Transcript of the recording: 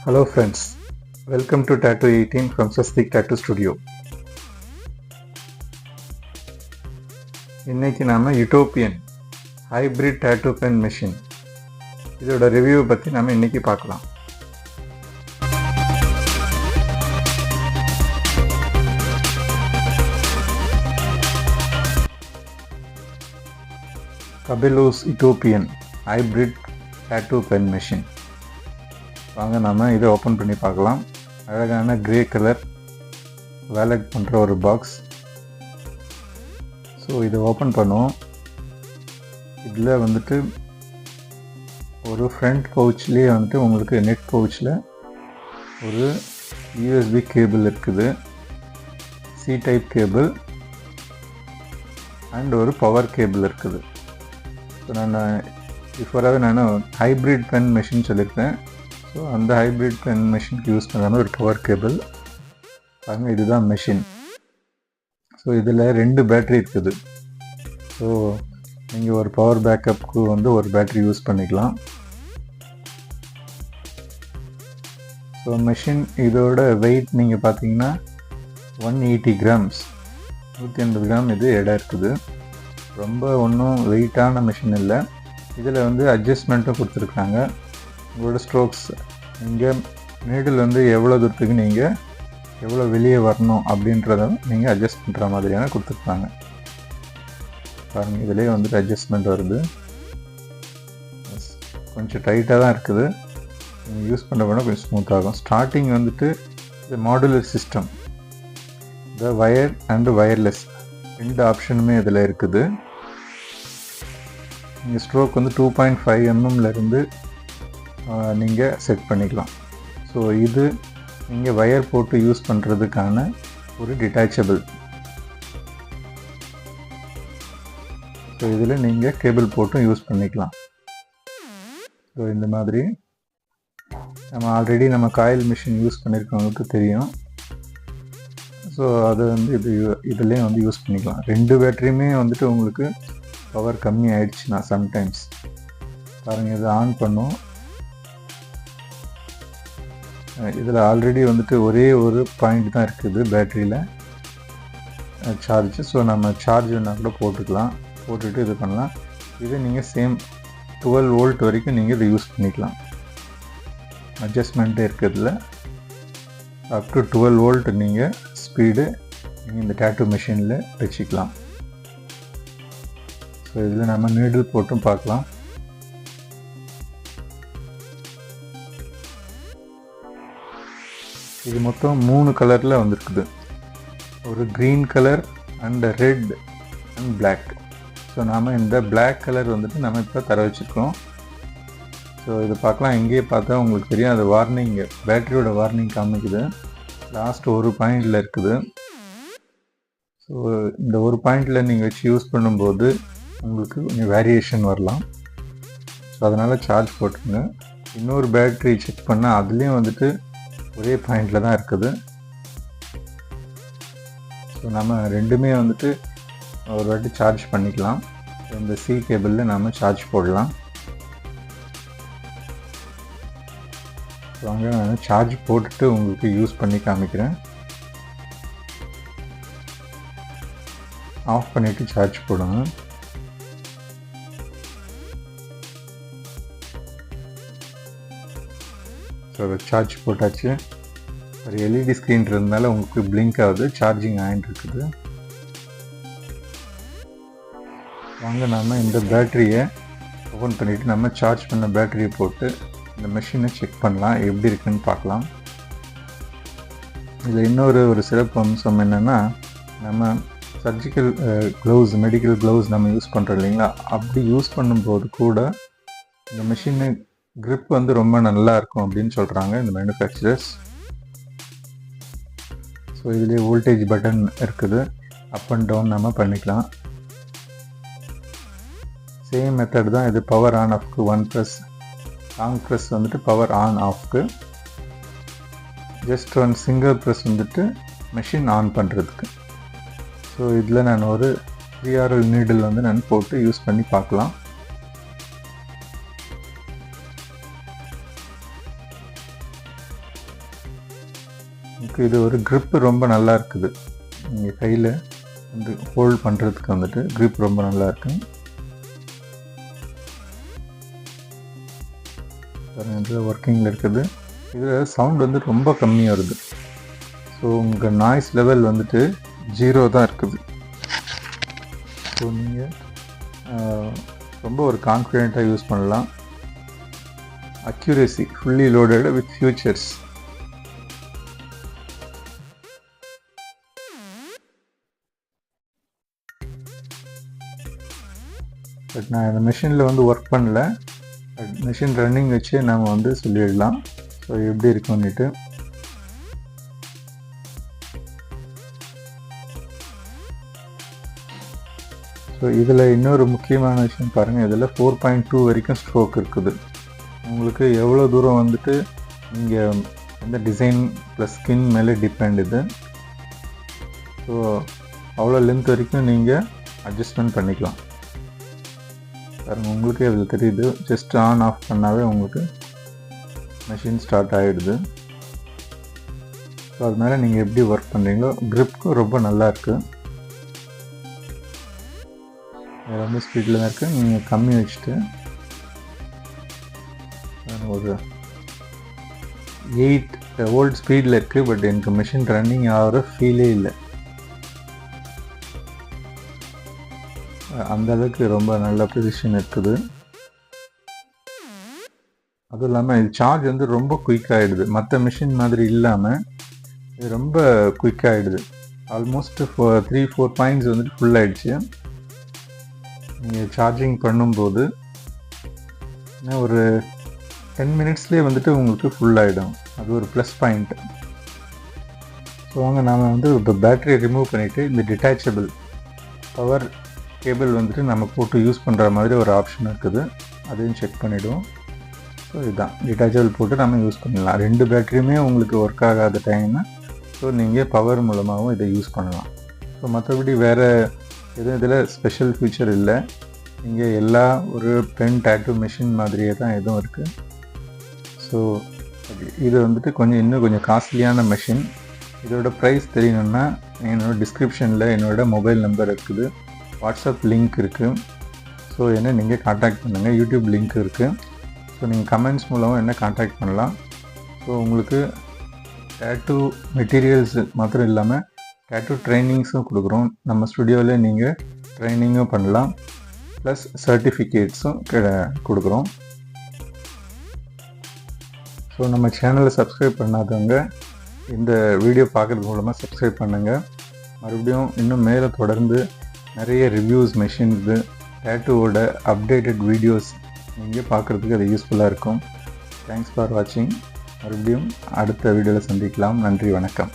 Hello friends, welcome to Tattoo 18 from SWASTHIK Tattoo Studio. இன்னைக்கு நாம Utopian hybrid tattoo pen machine இதோட review பற்றி நாம இன்னைக்கு பார்க்கலாம். Kabellos Utopian hybrid tattoo pen machine. வாங்க நாம இதை ஓப்பன் பண்ணி பார்க்கலாம். அழகான கிரே கலர் வேலட் பண்ணுற ஒரு பாக்ஸ். ஸோ இதை ஓப்பன் பண்ணுவோம். இதில் வந்துட்டு ஒரு ஃப்ரண்ட் பவுச்லேயே வந்துட்டு உங்களுக்கு நெட் பவுச்சில் ஒரு யூஎஸ்பி கேபிள் இருக்குது, சி டைப் கேபிள் அண்ட் ஒரு பவர் கேபிள் இருக்குது. ஸோ நான் பிஃபோராகவே நான் ஹைப்ரிட் பென் மெஷின் சொல்லியிருக்கேன். ஸோ அந்த ஹைப்ரிட் பென் மெஷினுக்கு யூஸ் பண்ணுறாங்க ஒரு பவர் கேபிள். பாருங்கள், இதுதான் மெஷின். ஸோ இதில் 2 பேட்ரி இருக்குது. ஸோ நீங்கள் ஒரு பவர் பேக்கப்புக்கு வந்து ஒரு பேட்ரி யூஸ் பண்ணிக்கலாம். ஸோ மெஷின் இதோட வெயிட் நீங்கள் பார்த்தீங்கன்னா 180 கிராம்ஸ், 180 கிராம் இது எடை இருக்குது. ரொம்ப ஒன்றும் வெயிட்டான மெஷின் இல்லை. இதில் வந்து அட்ஜஸ்ட்மெண்ட்டும் கொடுத்துருக்காங்க. உங்களோட ஸ்ட்ரோக்ஸ் இங்கே நீடில் வந்து எவ்வளோ தூரத்துக்கு நீங்கள் எவ்வளோ வெளியே வரணும் அப்படின்றத நீங்கள் அட்ஜஸ்ட் பண்ணுற மாதிரியான கொடுத்துருக்காங்க. பாருங்கள், இதிலே வந்துட்டு அட்ஜஸ்ட்மெண்ட் வருது. கொஞ்சம் டைட்டாக தான் இருக்குது. நீங்கள் யூஸ் பண்ண கொஞ்சம் ஸ்மூத் ஆகும். ஸ்டார்டிங் வந்துட்டு இது மாடுலர் சிஸ்டம், இந்த வயர் அண்டு வயர்லெஸ் 2 ஆப்ஷனுமே இதில் இருக்குது. நீங்கள் ஸ்ட்ரோக் வந்து 2.5 mmலேருந்து நீங்கள் செட் பண்ணிக்கலாம். ஸோ இது நீங்கள் வயர் போட்டு யூஸ் பண்ணுறதுக்கான ஒரு டிட்டாச்சபிள். ஸோ இதில் நீங்கள் கேபிள் போட்டும் யூஸ் பண்ணிக்கலாம். ஸோ இந்த மாதிரி நம்ம ஆல்ரெடி நம்ம காயில் மிஷின் யூஸ் பண்ணியிருக்கவங்களுக்கு தெரியும். ஸோ அதை வந்து இதுலேயும் வந்து யூஸ் பண்ணிக்கலாம். 2 பேட்டரியுமே வந்துட்டு உங்களுக்கு பவர் கம்மி ஆயிடுச்சுன்னா சம்டைம்ஸ் பாருங்கள், இதை ஆன் பண்ணும். இதில் ஆல்ரெடி வந்துட்டு ஒரே ஒரு பாயிண்ட் தான் இருக்குது பேட்டரியில் சார்ஜ். ஸோ நம்ம சார்ஜ் வேணால் கூட போட்டுக்கலாம், போட்டுட்டு இது பண்ணலாம். இது நீங்கள் சேம் 12 வோல்ட் வரைக்கும் நீங்கள் இதை யூஸ் பண்ணிக்கலாம். அட்ஜஸ்ட்மெண்ட்டே இருக்கிறதுல அப் டு 12 வோல்ட் நீங்கள் ஸ்பீடு நீங்கள் இந்த டேட்டூ மிஷினில் வச்சுக்கலாம். ஸோ இதில் நம்ம நீடில் போட்டும் பார்க்கலாம். இது மொத்தம் 3 கலரில் வந்துருக்குது. ஒரு green colour and red and black. So நாம் இந்த பிளாக் கலர் வந்துட்டு நம்ம இப்போ தர வச்சுருக்கோம். ஸோ இது பார்க்கலாம். இங்கேயே பார்த்தா உங்களுக்கு தெரியும், அது வார்னிங், பேட்டரியோட வார்னிங் காமிக்குது. லாஸ்ட் ஒரு பாயிண்டில் இருக்குது. ஸோ இந்த ஒரு பாயிண்டில் நீங்கள் வச்சு யூஸ் பண்ணும்போது உங்களுக்கு கொஞ்சம் வேரியேஷன் வரலாம். ஸோ அதனால் சார்ஜ் போட்டுருங்க. இன்னொரு பேட்ரி செக் பண்ணால் அதுலேயும் வந்துட்டு ஒரே பாயிண்டில் தான் இருக்குது. ஸோ நம்ம ரெண்டுமே வந்துட்டு ஒரு வாட்டி சார்ஜ் பண்ணிக்கலாம். இந்த சி கேபிளில் நம்ம சார்ஜ் போடலாம். வாங்க, நான் சார்ஜ் போட்டுட்டு உங்களுக்கு யூஸ் பண்ணி காமிக்கிறேன். ஆஃப் பண்ணிவிட்டு சார்ஜ் போடுங்க. ஸோ சார்ஜ் போட்டாச்சு. ஒரு எல்இடி ஸ்க்ரீன் இருந்தனால உங்களுக்கு பிளிங்க் ஆகுது, சார்ஜிங் ஆகிட்டு இருக்குது. வாங்க நாம் இந்த பேட்டரியை ஓப்பன் பண்ணிவிட்டு நம்ம சார்ஜ் பண்ண பேட்டரியை போட்டு இந்த மெஷினை செக் பண்ணலாம், எப்படி இருக்குன்னு பார்க்கலாம். இதில் இன்னொரு சிறப்பு அம்சம் என்னென்னா, நம்ம சர்ஜிக்கல் க்ளவுஸ், மெடிக்கல் க்ளவுஸ் நம்ம யூஸ் பண்ணுறோம் இல்லைங்களா, அப்படி யூஸ் பண்ணும்போது கூட இந்த மெஷினை grip வந்து ரொம்ப நல்லா இருக்கும் அப்படின்னு சொல்கிறாங்க இந்த மேனுஃபேக்சரர்ஸ். ஸோ இதுலேயே வோல்டேஜ் பட்டன் இருக்குது, அப் அண்ட் டவுன் நம்ம பண்ணிக்கலாம். சேம் மெத்தட் தான் இது. பவர் ஆன் ஆஃப்க்கு 1 ப்ரெஸ், லாங் ப்ரெஸ் வந்துட்டு பவர் ஆன் ஆஃப்க்கு, ஜஸ்ட் 1 சிங்கிள் ப்ரெஸ் வந்துட்டு மெஷின் ஆன் பண்ணுறதுக்கு. ஸோ இதில் நான் ஒரு 3RL நீடில் வந்து நான் போட்டு யூஸ் பண்ணி பார்க்கலாம். உங்களுக்கு இது ஒரு grip ரொம்ப நல்லா இருக்குது. நீங்கள் கையில் வந்து ஹோல்ட் பண்ணுறதுக்கு வந்துட்டு grip ரொம்ப நல்லா இருக்கு. இதில் ஒர்க்கிங்கில் இருக்குது. இதில் சவுண்ட் வந்து ரொம்ப கம்மியாக வருது. ஸோ உங்கள் நாய்ஸ் லெவல் வந்துட்டு 0 தான் இருக்குது. ஸோ நீங்கள் ரொம்ப ஒரு கான்ஃபிடெண்ட்டாக யூஸ் பண்ணலாம். Accuracy fully loaded with features. But நான் இந்த மிஷினில் வந்து ஒர்க் பண்ணல. மிஷின் ரன்னிங் வச்சு நம்ம வந்து சொல்லிடலாம் ஸோ எப்படி இருக்குன்னுட்டு. ஸோ இதில் இன்னொரு முக்கியமான விஷயம் பாருங்கள், இதில் 4.2 வரைக்கும் ஸ்ட்ரோக் இருக்குது. உங்களுக்கு எவ்வளோ தூரம் வந்துட்டு நீங்கள் எந்த டிசைன் ப்ளஸ் ஸ்கின் மேலே டிபெண்ட் இது. ஸோ அவ்வளோ லென்த் வரைக்கும் நீங்கள் அட்ஜஸ்ட்மெண்ட் பண்ணிக்கலாம். பாருங்கள், உங்களுக்கு அதில் தெரியுது. ஜஸ்ட் ஆன் ஆஃப் பண்ணாவே உங்களுக்கு மெஷின் ஸ்டார்ட் ஆகிடுது. ஸோ அது மேலே நீங்கள் எப்படி ஒர்க் பண்ணுறீங்களோ க்ரிப்புக்கும் ரொம்ப நல்லா இருக்குது. ரொம்ப ஸ்பீடில் தான் இருக்குது. நீங்கள் கம்மி வச்சுட்டு ஒரு 8 வோல்ட் ஸ்பீடில் இருக்குது. பட் எனக்கு மிஷின் ரன்னிங் ஆகிற ஃபீலே இல்லை. அந்த அளவுக்கு ரொம்ப நல்ல பொசிஷன் இருக்குது. அதுவும் இல்லாமல் இது சார்ஜ் வந்து ரொம்ப குயிக் ஆகிடுது. மற்ற மிஷின் மாதிரி இல்லாமல் இது ரொம்ப குயிக் ஆகிடுது. ஆல்மோஸ்ட் 3-4 பாயிண்ட்ஸ் வந்துட்டு ஃபுல் ஆகிடுச்சு. நீங்கள் சார்ஜிங் பண்ணும்போது ஒரு 10 மினிட்ஸ்லேயே வந்துட்டு உங்களுக்கு ஃபுல் ஆகிடும். அது ஒரு ப்ளஸ் பாயிண்ட். ஸோ வாங்க நாம் வந்து இப்போ பேட்டரியை ரிமூவ் பண்ணிவிட்டு இந்த டிட்டாச்சபிள் பவர் கேபிள் வந்துட்டு நம்ம போட்டு யூஸ் பண்ணுற மாதிரி ஒரு ஆப்ஷன் இருக்குது. அதையும் செக் பண்ணிவிடுவோம். ஸோ இதுதான் டிட்டாச்சபிள் போட்டு நம்ம யூஸ் பண்ணிடலாம். 2 பேட்டரியுமே உங்களுக்கு ஒர்க் ஆகாத டைம்னா ஸோ நீங்கள் பவர் மூலமாகவும் இதை யூஸ் பண்ணலாம். ஸோ மற்றபடி வேறு எதுவும் இதில் ஸ்பெஷல் ஃபீச்சர் இல்லை. இங்கே எல்லா ஒரு பென் டேட்டூ மிஷின் மாதிரியே தான் எதுவும் இருக்குது. ஸோ இது வந்துட்டு இன்னும் கொஞ்சம் காஸ்ட்லியான மிஷின். இதோட ப்ரைஸ் தெரியணுன்னா என்னோடய டிஸ்கிரிப்ஷனில் என்னோடய மொபைல் நம்பர் இருக்குது, வாட்ஸ்அப் லிங்க் இருக்குது. ஸோ என்ன நீங்கள் காண்டாக்ட் பண்ணுங்கள். யூடியூப் லிங்க் இருக்குது. ஸோ நீங்கள் கமெண்ட்ஸ் மூலமாக என்ன காண்டாக்ட் பண்ணலாம். ஸோ உங்களுக்கு டேட்டூ மெட்டீரியல்ஸ் மாத்திரம் இல்லாமல் டேட்டூ ட்ரைனிங்ஸும் கொடுக்குறோம். நம்ம ஸ்டுடியோவில் நீங்கள் ட்ரைனிங்கும் பண்ணலாம், ப்ளஸ் சர்டிஃபிகேட்ஸும் கொடுக்குறோம். ஸோ நம்ம சேனலை சப்ஸ்கிரைப் பண்ணாதவங்க இந்த வீடியோ பார்க்குறது மூலமாக சப்ஸ்கிரைப் பண்ணுங்கள். மறுபடியும் இன்னும் மேலே தொடர்ந்து நிறைய ரிவ்யூஸ், மெஷின்ஸு, டேட்டூவோட அப்டேட்டட் வீடியோஸ் நீங்கள் பார்க்குறதுக்கு அது யூஸ்ஃபுல்லாக இருக்கும். தேங்க்ஸ் ஃபார் வாட்சிங். மறுபடியும் அடுத்த வீடியோவில் சந்திக்கலாம். நன்றி, வணக்கம்.